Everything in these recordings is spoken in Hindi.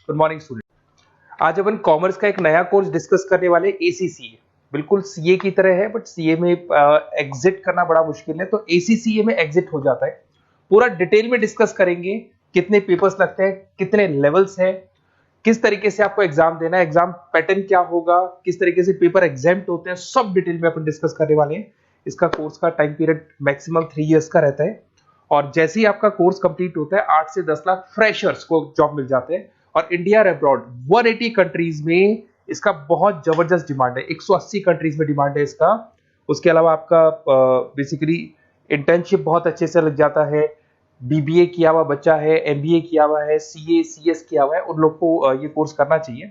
Good morning student. आज अपन कॉमर्स का एक नया कोर्स डिस्कस करने वाले एसीसीए। बिल्कुल सीए की तरह है, बट सीए में एग्जिट करना बड़ा मुश्किल है, तो एसीसीए में एग्जिट हो जाता है। पूरा डिटेल में डिस्कस करेंगे, कितने पेपर्स लगते हैं, कितने लेवल्स हैं, किस तरीके से आपको एग्जाम देना है, एग्जाम पैटर्न क्या होगा, किस तरीके से पेपर एग्जाम्प्ट होते हैं, सब डिटेल में अपन डिस्कस करने वाले हैं। इसका कोर्स का टाइम पीरियड मैक्सिमम 3 इयर्स का रहता है, और जैसे ही आपका कोर्स कंप्लीट होता है 8 से 10 लाख फ्रेशर्स को जॉब मिल जाते हैं। और इंडिया और अब्रॉड 180 कंट्रीज में इसका बहुत जबरदस्त डिमांड है, 180 कंट्रीज में डिमांड है इसका। उसके अलावा आपका बेसिकली इंटर्नशिप बहुत अच्छे से लग जाता है। बीबीए किया हुआ बच्चा है, एमबीए किया हुआ है, सीए सीएस किया हुआ है, उन लोग को ये कोर्स करना चाहिए।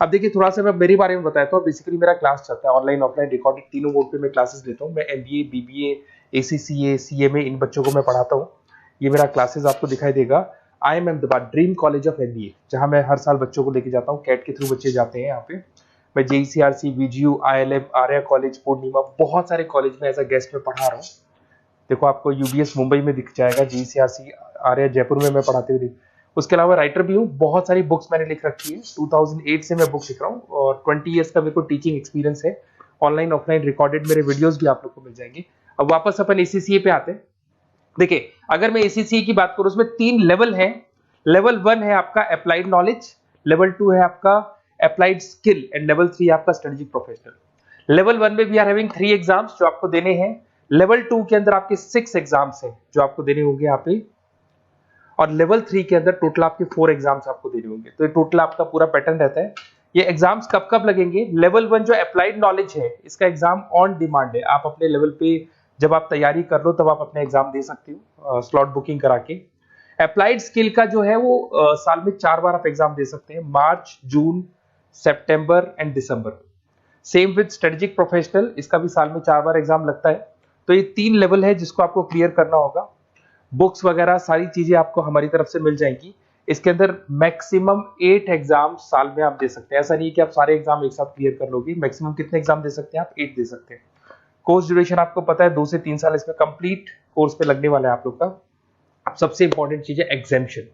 अब देखिए, थोड़ा सा मैं मेरे बारे में बताता हूँ। बेसिकली मेरा क्लास चलता है ऑनलाइन ऑफलाइन रिकॉर्डेड, तीनों मोड पे मैं क्लासेस लेता हूँ। मैं एमबीए, बीबीए, एसीसीए, सीएमए इन बच्चों को मैं पढ़ाता हूँ। ये मेरा क्लासेस आपको दिखाई देगा। I am Ahmedabad dream college of MBA, जहां मैं हर साल बच्चों को लेके जाता हूँ। कैट के थ्रू बच्चे जाते हैं यहाँ पे। मैं जेईसीआरसी, वीजीयू, आईएलएम, आर्या कॉलेज, पूर्णिमा, बहुत सारे कॉलेज में एज अ गेस्ट में पढ़ा रहा हूँ। देखो, आपको यूबीएस मुंबई में दिख जाएगा, जेईसीआरसी आर्या जयपुर में मैं पढ़ाते हुए। उसके अलावा राइटर भी हूँ, बहुत सारी बुक्स मैंने लिख रखी है। 2008 से मैं बुक लिख रहा हूँ, और 20 ईयर्स का मेरे को टीचिंग एक्सपीरियंस है। ऑनलाइन ऑफलाइन रिकॉर्डेड मेरे वीडियोस भी आप लोग को मिल जाएंगे। अब वापस अपन एसीसीए पे आते हैं। देखिए, अगर मैं एसीसीए की बात करूं, उसमें 3 लेवल है। लेवल 1 है आपका अप्लाइड नॉलेज, लेवल 2 है आपका अप्लाइड स्किल, एंड लेवल 3 आपका स्ट्रेटेजिक प्रोफेशनल। लेवल 1 में वी आर हैविंग 3 एग्जाम्स जो आपको देने हैं। लेवल 2 के अंदर आपके 6 एग्जाम्स हैं जो आपको देने होंगे यहाँ पे, और लेवल 3 के अंदर टोटल आपके 4 एग्जाम्स आपको देने होंगे। तो ये टोटल आपका पूरा पैटर्न रहता है। ये एग्जाम्स कब कब लगेंगे? लेवल 1 जो अप्लाइड नॉलेज है, इसका एग्जाम ऑन डिमांड है। आप अपने लेवल पे जब आप तैयारी कर लो तब आप अपने एग्जाम दे सकते हो, स्लॉट बुकिंग करा के। अप्लाइड स्किल का जो है वो साल में 4 बार आप एग्जाम दे सकते हैं, मार्च, जून, सितंबर एंड दिसंबर। सेम विद स्ट्रेटेजिक प्रोफेशनल, इसका भी साल में 4 बार एग्जाम लगता है। तो ये 3 लेवल है जिसको आपको क्लियर करना होगा। बुक्स वगैरह सारी चीजें आपको हमारी तरफ से मिल जाएंगी। इसके अंदर मैक्सिमम 8 एग्जाम साल में आप दे सकते हैं। ऐसा नहीं है कि आप सारे एग्जाम एक साथ क्लियर कर लोगे। मैक्सिमम कितने एग्जाम दे सकते हैं आप? 8 दे सकते हैं। कोर्स ड्यूरेशन आपको पता है 2 से 3 साल इसमें कंप्लीट कोर्स पे लगने वाला है आप लोग का। अब सबसे इंपॉर्टेंट चीज है एग्जाम्पशन।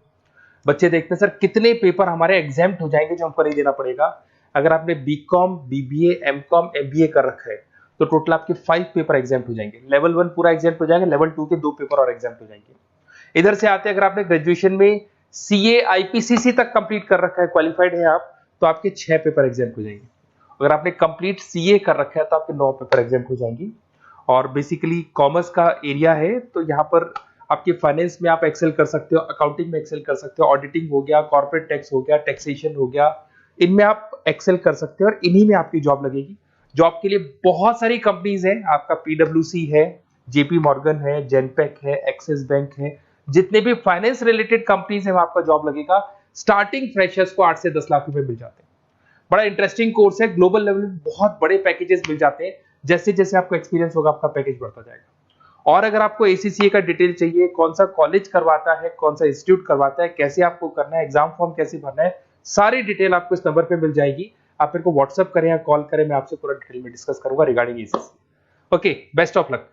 बच्चे देखते हैं सर कितने पेपर हमारे एग्जाम्प्ट हो जाएंगे जो हमको नहीं देना पड़ेगा। अगर आपने बीकॉम, बीबीए, एमकॉम, एमबीए कर रखा है तो टोटल आपके 5 पेपर एग्जाम्प्ट हो जाएंगे। लेवल 1 पूरा एग्जाम्प्ट हो जाएगा, लेवल 2 के 2 पेपर और एग्जाम्प्ट हो जाएंगे। इधर से आते हैं, अगर आपने ग्रेजुएशन में सीए आईपीसीसी तक कंप्लीट कर रखा है, क्वालिफाइड है आप, तो आपके 6 पेपर एग्जाम्प्ट हो जाएंगे। अगर आपने कंप्लीट सीए कर रखा है तो आपके 9 पेपर एग्जाम्प्ट हो जाएंगी। और बेसिकली कॉमर्स का एरिया है, तो यहाँ पर आपके फाइनेंस में आप एक्सेल कर सकते हो, अकाउंटिंग में एक्सेल कर सकते हो, ऑडिटिंग हो गया, कॉर्पोरेट टैक्स हो गया, टैक्सेशन हो गया, इनमें आप एक्सेल कर सकते हो और इन्हीं में आपकी जॉब लगेगी। जॉब के लिए बहुत सारी कंपनीज हैं। आपका पीडब्ल्यूसी है, जेपी मॉर्गन है, जेनपेक है, एक्सिस बैंक है, जितने भी फाइनेंस रिलेटेड कंपनीज है वहां आपका जॉब लगेगा। स्टार्टिंग फ्रेशर्स को 8 से 10 लाख रुपए मिल जाते हैं। बड़ा इंटरेस्टिंग कोर्स है। ग्लोबल लेवल में बहुत बड़े पैकेजेस मिल जाते हैं। जैसे जैसे आपको एक्सपीरियंस होगा आपका पैकेज बढ़ता जाएगा। और अगर आपको एसीसीए का डिटेल चाहिए, कौन सा कॉलेज करवाता है, कौन सा इंस्टीट्यूट करवाता है, कैसे आपको करना है, एग्जाम फॉर्म कैसे भरना है, सारी डिटेल आपको इस नंबर पे मिल जाएगी। आप मेरे को व्हाट्सअप करें या कॉल करें, मैं आपसे पूरा डिटेल में डिस्कस करूंगा regarding ACCA. Okay, best of luck.